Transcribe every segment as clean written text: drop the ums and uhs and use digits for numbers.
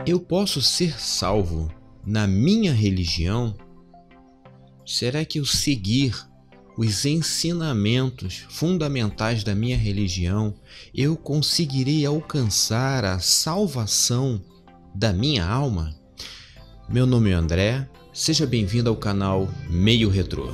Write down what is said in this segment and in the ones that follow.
Eu posso ser salvo na minha religião? Será que eu seguir os ensinamentos fundamentais da minha religião, eu conseguirei alcançar a salvação da minha alma? Meu nome é André, seja bem-vindo ao canal Meio Retrô.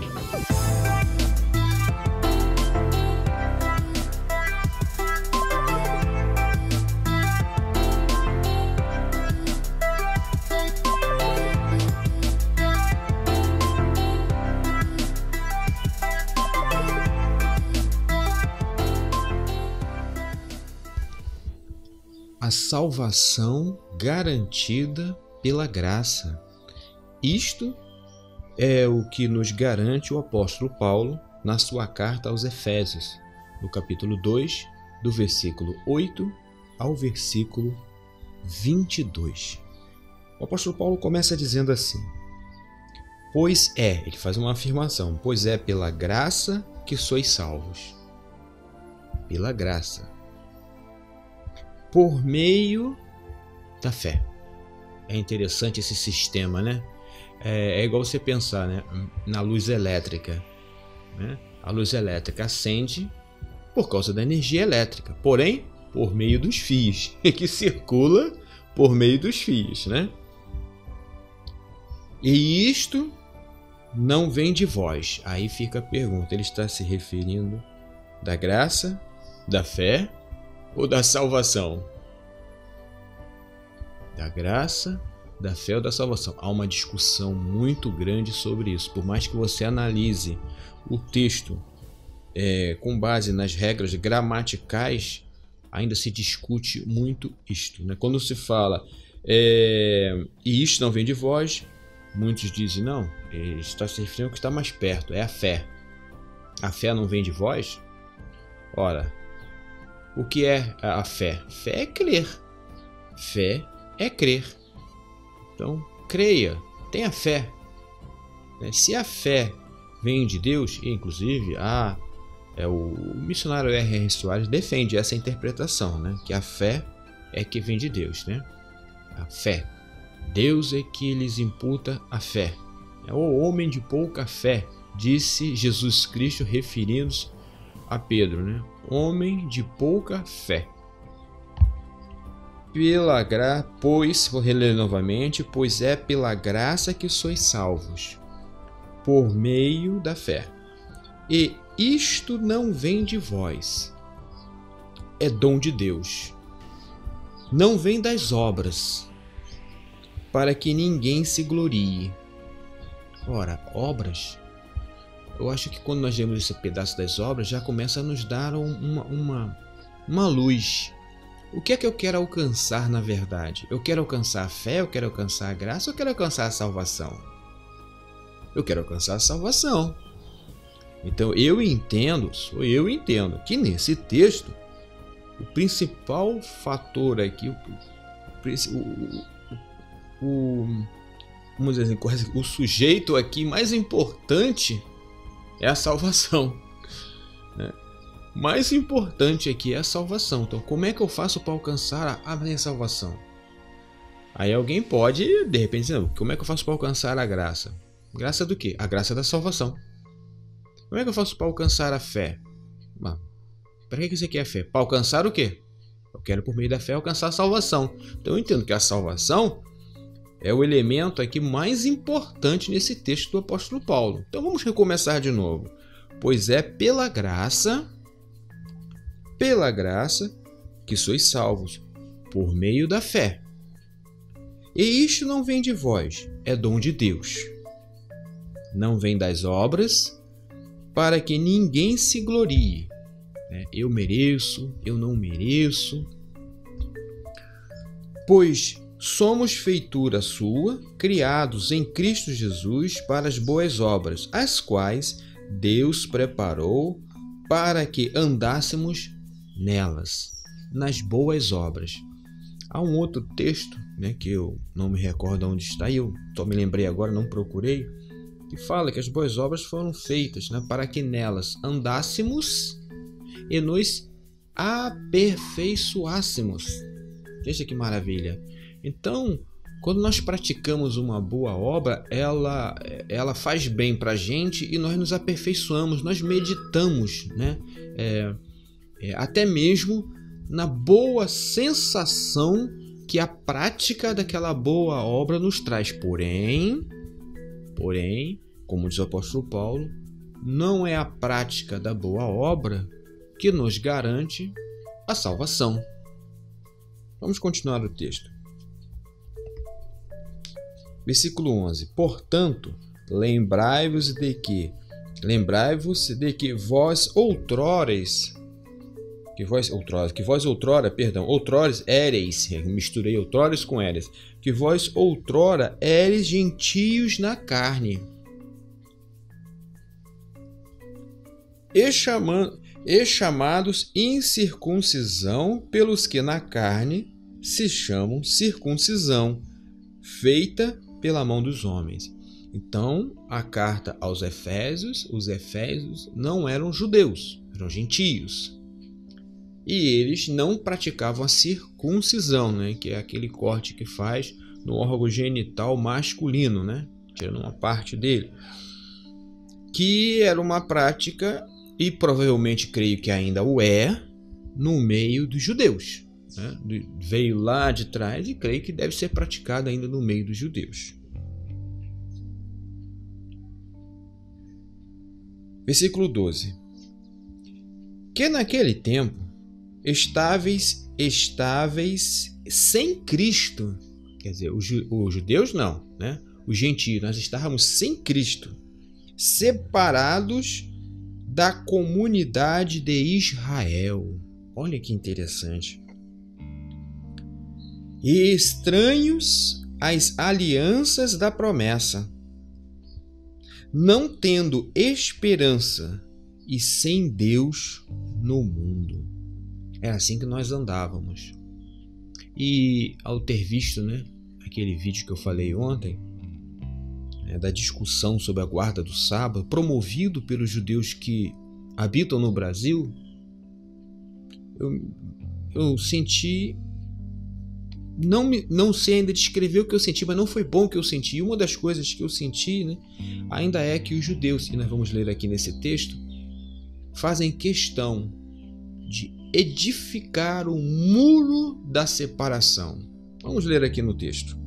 A salvação garantida pela graça. Isto é o que nos garante o apóstolo Paulo na sua carta aos Efésios, no capítulo 2, do versículo 8 ao versículo 22. O apóstolo Paulo começa dizendo assim: ele faz uma afirmação, pois é pela graça que sois salvos. Pela graça. Por meio da fé. É interessante esse sistema, né? É igual você pensar, né? Na luz elétrica, né? A luz elétrica acende por causa da energia elétrica, porém, por meio dos fios, que circula por meio dos fios, né? E isto não vem de vós. Aí fica a pergunta, ele está se referindo da graça, da fé ou da salvação? Da graça, da fé ou da salvação? Há uma discussão muito grande sobre isso. Por mais que você analise o texto com base nas regras gramaticais, ainda se discute muito isto, né? Quando se fala e isto não vem de vós, muitos dizem não, ele está se referindo ao que está mais perto, é a fé. A fé não vem de vós? Ora, o que é a fé? Fé é crer. Fé é crer. Então, creia, tenha fé. Se a fé vem de Deus, e inclusive o missionário R.R. Soares defende essa interpretação, né? Que a fé é que vem de Deus, né? A fé. Deus é que lhes imputa a fé. É o homem de pouca fé, disse Jesus Cristo referindo-se a Pedro, né? Homem de pouca fé. Pela graça, vou reler novamente, pois é pela graça que sois salvos, por meio da fé. E isto não vem de vós, é dom de Deus. Não vem das obras, para que ninguém se glorie. Ora, obras... Eu acho que quando nós vemos esse pedaço das obras, já começa a nos dar uma luz. O que é que eu quero alcançar na verdade? Eu quero alcançar a fé, eu quero alcançar a graça, eu quero alcançar a salvação? Eu quero alcançar a salvação. Então eu entendo que nesse texto, o principal fator aqui, vamos dizer assim, o sujeito aqui mais importante é a salvação, né? Mais importante aqui é a salvação. Então, como é que eu faço para alcançar a minha salvação? Aí alguém pode, de repente, dizer, como é que eu faço para alcançar a graça? Graça do quê? A graça da salvação. Como é que eu faço para alcançar a fé? Para que você quer a fé? Para alcançar o quê? Eu quero, por meio da fé, alcançar a salvação. Então, eu entendo que a salvação é o elemento aqui mais importante nesse texto do apóstolo Paulo. Então vamos recomeçar de novo. Pois é pela graça que sois salvos, por meio da fé. E isto não vem de vós, é dom de Deus. Não vem das obras, para que ninguém se glorie. Eu mereço, eu não mereço. Pois somos feitura sua, criados em Cristo Jesus para as boas obras, as quais Deus preparou para que andássemos nelas, nas boas obras. Há um outro texto, né, que eu não me recordo onde está, e eu só me lembrei agora, não procurei, que fala que as boas obras foram feitas, né, para que nelas andássemos e nos aperfeiçoássemos. Veja que maravilha! Então, quando nós praticamos uma boa obra, ela faz bem para a gente e nós nos aperfeiçoamos, nós meditamos, né? Até mesmo na boa sensação que a prática daquela boa obra nos traz. Porém, como diz o apóstolo Paulo, não é a prática da boa obra que nos garante a salvação. Vamos continuar o texto. Versículo 11. Portanto, lembrai-vos de que vós outrora éreis, misturei outroras com éreis, que vós outrora éreis gentios na carne, e chamados incircuncisão pelos que na carne se chamam circuncisão, feita pela mão dos homens. Então, a carta aos Efésios, os Efésios não eram judeus, eram gentios. E eles não praticavam a circuncisão, né? Que é aquele corte que faz no órgão genital masculino, né? Tirando uma parte dele. Que era uma prática, e provavelmente creio que ainda o é, no meio dos judeus. Né? Veio lá de trás e creio que deve ser praticada ainda no meio dos judeus. Versículo 12. Que naquele tempo estáveis sem Cristo, quer dizer, os judeus não, né? Os gentios, nós estávamos sem Cristo, separados da comunidade de Israel. Olha que interessante. E estranhos às alianças da promessa, não tendo esperança e sem Deus no mundo. Era assim que nós andávamos. E ao ter visto, né, aquele vídeo que eu falei ontem, da discussão sobre a guarda do sábado, promovido pelos judeus que habitam no Brasil, eu senti, não sei ainda descrever o que eu senti, mas não foi bom o que eu senti. E uma das coisas que eu senti, né, ainda é que os judeus, e nós vamos ler aqui nesse texto, fazem questão de edificar o muro da separação. Vamos ler aqui no texto.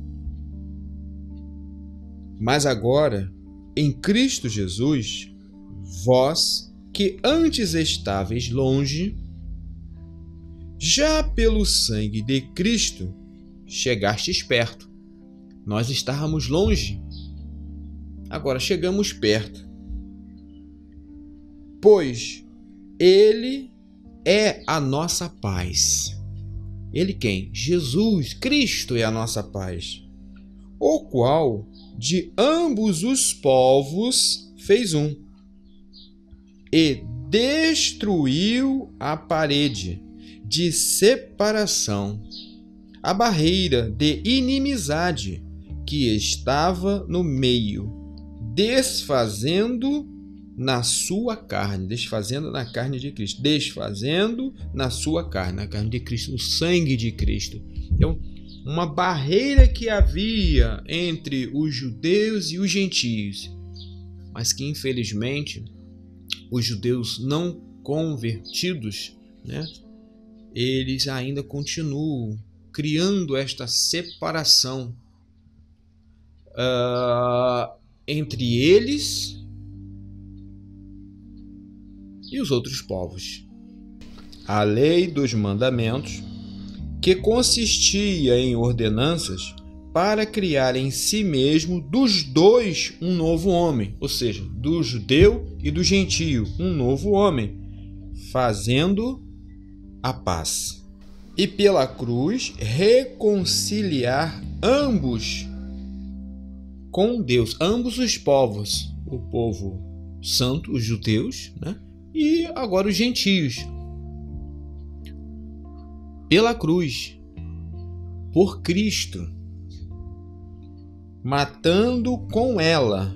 Mas agora, em Cristo Jesus, vós que antes estáveis longe, já pelo sangue de Cristo chegastes perto. Nós estávamos longe, agora chegamos perto. Pois Ele é a nossa paz. Ele quem? Jesus, Cristo é a nossa paz, o qual de ambos os povos fez um, e destruiu a parede de separação, a barreira de inimizade que estava no meio, desfazendo na sua carne, desfazendo na carne de Cristo, desfazendo na sua carne, na carne de Cristo, no sangue de Cristo. Então, uma barreira que havia entre os judeus e os gentios, mas que infelizmente os judeus não convertidos, né, eles ainda continuam criando esta separação entre eles e os outros povos. A lei dos mandamentos, que consistia em ordenanças para criar em si mesmo dos dois um novo homem, ou seja, do judeu e do gentio, um novo homem, fazendo a paz. E pela cruz reconciliar ambos com Deus, ambos os povos, o povo santo, os judeus, né? E agora os gentios. Pela cruz, por Cristo, matando com ela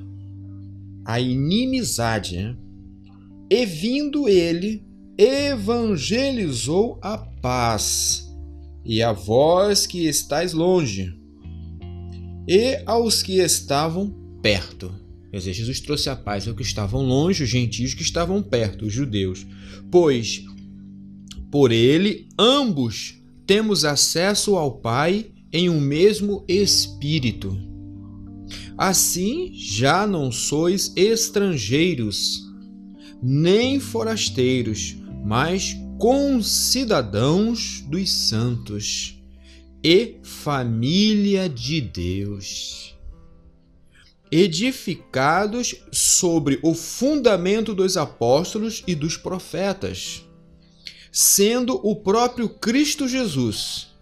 a inimizade, né? E vindo ele, evangelizou a paz. E a vós que estáis longe, e aos que estavam perto. Quer dizer, Jesus trouxe a paz aos que estavam longe, os gentios que estavam perto, os judeus. Pois, por ele, ambos temos acesso ao Pai em um mesmo Espírito. Assim, já não sois estrangeiros, nem forasteiros, mas concidadãos dos santos e família de Deus, edificados sobre o fundamento dos apóstolos e dos profetas, sendo o próprio Cristo Jesus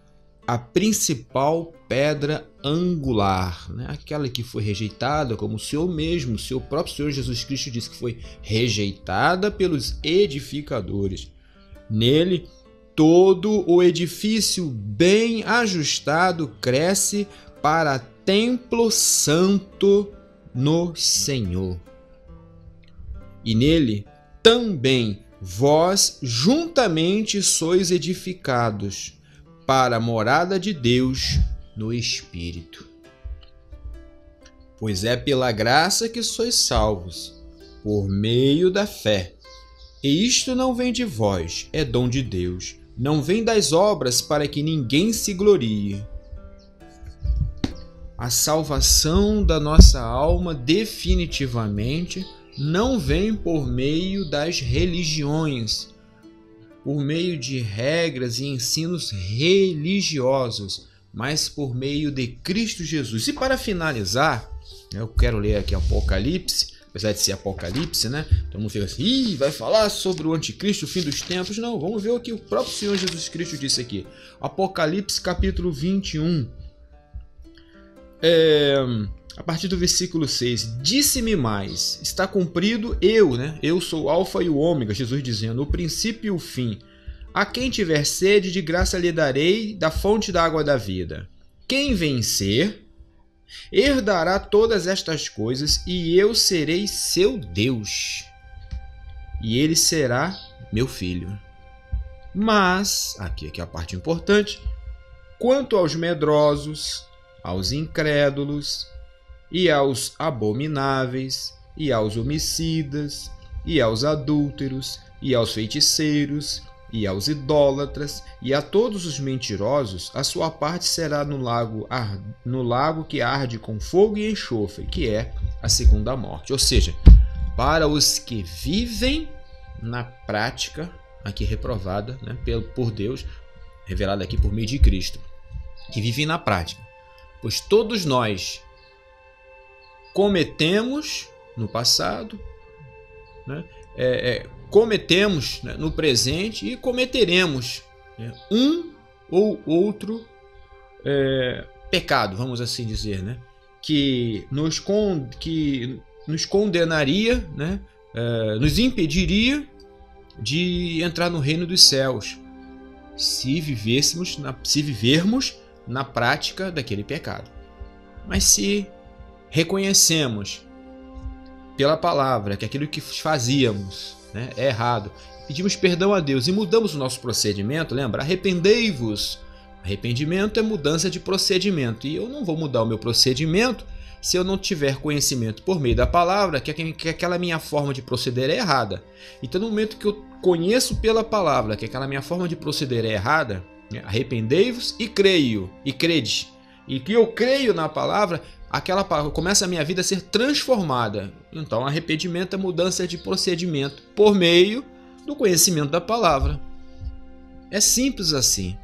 a principal pedra angular, né? Aquela que foi rejeitada, como o Senhor mesmo, o seu próprio Senhor Jesus Cristo disse que foi rejeitada pelos edificadores. Nele, todo o edifício bem ajustado cresce para templo santo no Senhor. E nele também vós juntamente sois edificados para a morada de Deus no Espírito. Pois é pela graça que sois salvos, por meio da fé. E isto não vem de vós, é dom de Deus. Não vem das obras para que ninguém se glorie. A salvação da nossa alma definitivamente não vem por meio das religiões, por meio de regras e ensinos religiosos, mas por meio de Cristo Jesus. E para finalizar, eu quero ler aqui Apocalipse, apesar de ser Apocalipse, né? Todo mundo fica assim, vai falar sobre o anticristo, o fim dos tempos. Não, vamos ver o que o próprio Senhor Jesus Cristo disse aqui. Apocalipse capítulo 21, a partir do versículo 6, disse-me mais, está cumprido eu sou o alfa e o ômega, Jesus dizendo, o princípio e o fim. A quem tiver sede, de graça lhe darei da fonte da água da vida. Quem vencer, herdará todas estas coisas, e eu serei seu Deus, e ele será meu filho. Mas, aqui é a parte importante, quanto aos medrosos, aos incrédulos, e aos abomináveis, e aos homicidas, e aos adúlteros, e aos feiticeiros, e aos idólatras, e a todos os mentirosos, a sua parte será no lago que arde com fogo e enxofre, que é a segunda morte. Ou seja, para os que vivem na prática, aqui reprovada, né, por Deus, revelada aqui por meio de Cristo, que vivem na prática. Pois todos nós cometemos no passado, né, cometemos, né, no presente e cometeremos, né, um ou outro pecado, vamos assim dizer, né, que nos condenaria, né, nos impediria de entrar no reino dos céus, se vivermos na prática daquele pecado. Mas se reconhecemos pela palavra que aquilo que fazíamos, né, é errado, pedimos perdão a Deus e mudamos o nosso procedimento, lembra? Arrependei-vos. Arrependimento é mudança de procedimento. E eu não vou mudar o meu procedimento se eu não tiver conhecimento por meio da palavra que aquela minha forma de proceder é errada. Então, no momento que eu conheço pela palavra que aquela minha forma de proceder é errada, né, arrependei-vos e creio, e crede. E que eu creio na palavra, começa a minha vida a ser transformada. Então, arrependimento é mudança de procedimento por meio do conhecimento da palavra. É simples assim.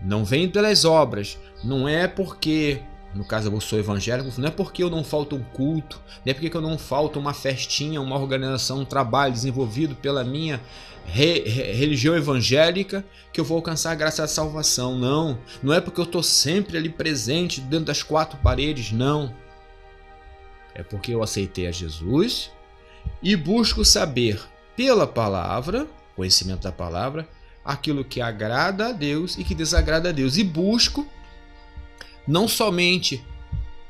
Não vem pelas obras. Não é porque, no caso eu sou evangélico, não é porque eu não falto um culto, não é porque eu não falto uma festinha, uma organização, um trabalho desenvolvido pela minha religião evangélica que eu vou alcançar a graça da salvação. Não, não é porque eu estou sempre ali presente dentro das quatro paredes, não. É porque eu aceitei a Jesus e busco saber pela palavra, conhecimento da palavra, aquilo que agrada a Deus e que desagrada a Deus, e busco não somente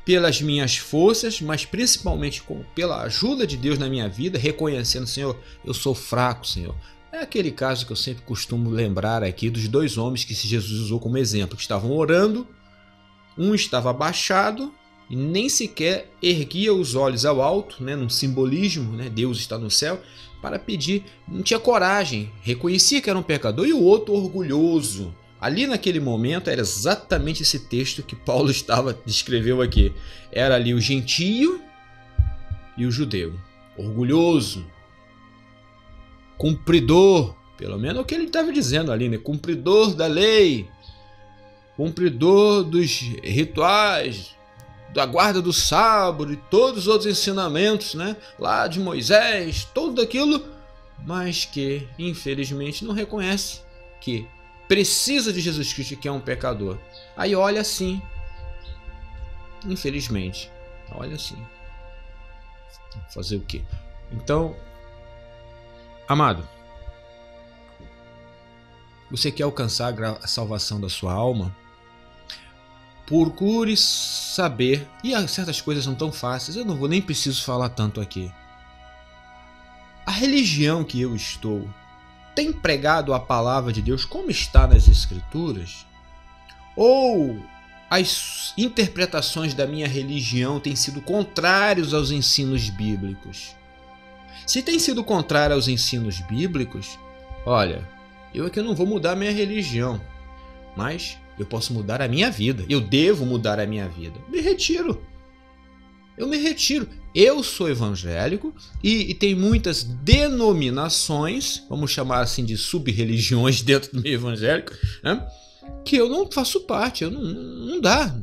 pelas minhas forças, mas principalmente pela ajuda de Deus na minha vida, reconhecendo, Senhor, eu sou fraco, Senhor. É aquele caso que eu sempre costumo lembrar aqui dos dois homens que Jesus usou como exemplo, que estavam orando, um estava abaixado e nem sequer erguia os olhos ao alto, né, num simbolismo, né, Deus está no céu, para pedir, não tinha coragem, reconhecia que era um pecador. E o outro orgulhoso. Ali naquele momento era exatamente esse texto que Paulo descreveu aqui. Era ali o gentio e o judeu. Orgulhoso, cumpridor, pelo menos é o que ele estava dizendo ali, né? Cumpridor da lei, cumpridor dos rituais, da guarda do sábado e todos os outros ensinamentos, né? Lá de Moisés, tudo aquilo, mas que infelizmente não reconhece que precisa de Jesus Cristo, que é um pecador. Aí olha assim, infelizmente, olha assim. Fazer o quê? Então, amado, você quer alcançar a salvação da sua alma? Procure saber, e certas coisas são tão fáceis, eu não vou nem preciso falar tanto aqui. A religião que eu estou tem pregado a palavra de Deus como está nas Escrituras? Ou as interpretações da minha religião têm sido contrários aos ensinos bíblicos? Se tem sido contrário aos ensinos bíblicos, olha, eu aqui não vou mudar a minha religião, mas eu posso mudar a minha vida. Eu devo mudar a minha vida. Me retiro. Eu me retiro. Eu sou evangélico e tem muitas denominações, vamos chamar assim de sub-religiões dentro do meio evangélico, né? Que eu não faço parte. Eu não dá.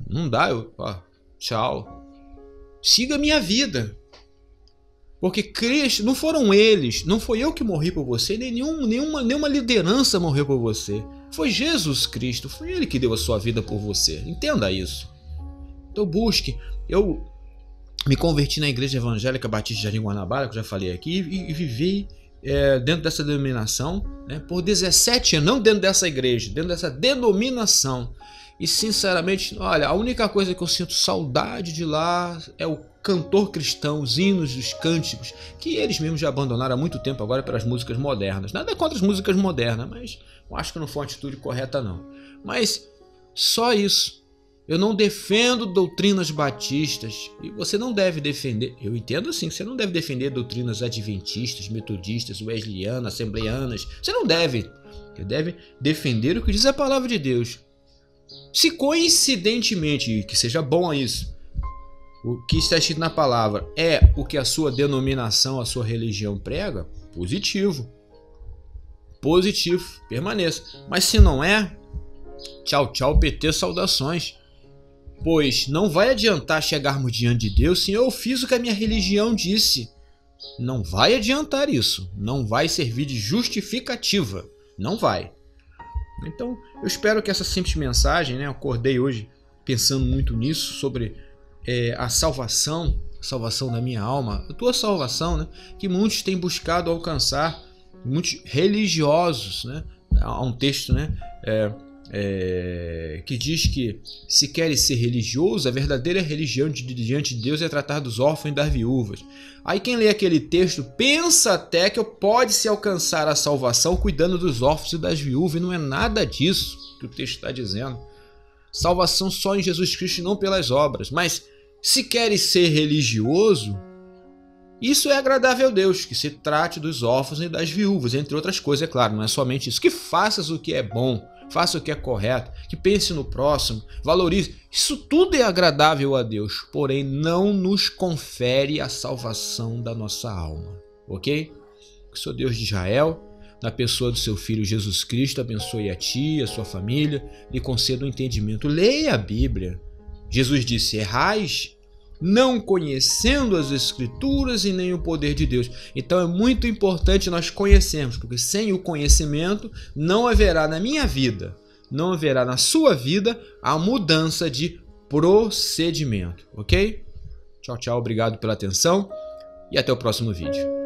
Tchau. Siga a minha vida. Porque Cristo, não foram eles, não foi eu que morri por você, nenhuma liderança morreu por você. Foi Jesus Cristo, foi Ele que deu a sua vida por você. Entenda isso. Então busque. Eu me converti na Igreja Evangélica Batista de Jardim Guanabara, que eu já falei aqui, e vivi dentro dessa denominação, né, por 17 anos, não dentro dessa igreja, dentro dessa denominação. E sinceramente, olha, a única coisa que eu sinto saudade de lá é o cantor cristão, os hinos, os cânticos, que eles mesmos já abandonaram há muito tempo agora pelas músicas modernas. Nada contra as músicas modernas, mas eu acho que não foi uma atitude correta não. Mas só isso. Eu não defendo doutrinas batistas, e você não deve defender, eu entendo assim, você não deve defender doutrinas adventistas, metodistas, wesleyanas, assembleianas, você não deve. Você deve defender o que diz a palavra de Deus. Se coincidentemente, que seja bom isso, o que está escrito na palavra é o que a sua denominação, a sua religião prega, positivo. Positivo, permaneça. Mas se não é, tchau, tchau, PT, saudações. Pois não vai adiantar chegarmos diante de Deus se eu fiz o que a minha religião disse. Não vai adiantar isso. Não vai servir de justificativa. Não vai. Então, eu espero que essa simples mensagem, né, eu acordei hoje pensando muito nisso, sobre a salvação da minha alma, a tua salvação, né, que muitos têm buscado alcançar, muitos religiosos, né, há um texto, né, que diz que se queres ser religioso, a verdadeira religião diante de Deus é tratar dos órfãos e das viúvas. Aí quem lê aquele texto pensa até que pode-se alcançar a salvação cuidando dos órfãos e das viúvas, e não é nada disso que o texto está dizendo. Salvação só em Jesus Cristo e não pelas obras. Mas se queres ser religioso, isso é agradável a Deus, que se trate dos órfãos e das viúvas, entre outras coisas, é claro, não é somente isso. Que faças o que é bom, faça o que é correto, que pense no próximo, valorize. Isso tudo é agradável a Deus, porém não nos confere a salvação da nossa alma, ok? Que o Senhor Deus de Israel, na pessoa do seu Filho Jesus Cristo, abençoe a ti, a sua família, lhe conceda um entendimento. Leia a Bíblia. Jesus disse: errais não conhecendo as Escrituras e nem o poder de Deus. Então é muito importante nós conhecermos, porque sem o conhecimento não haverá na minha vida, não haverá na sua vida a mudança de procedimento, ok? Tchau, tchau, obrigado pela atenção e até o próximo vídeo.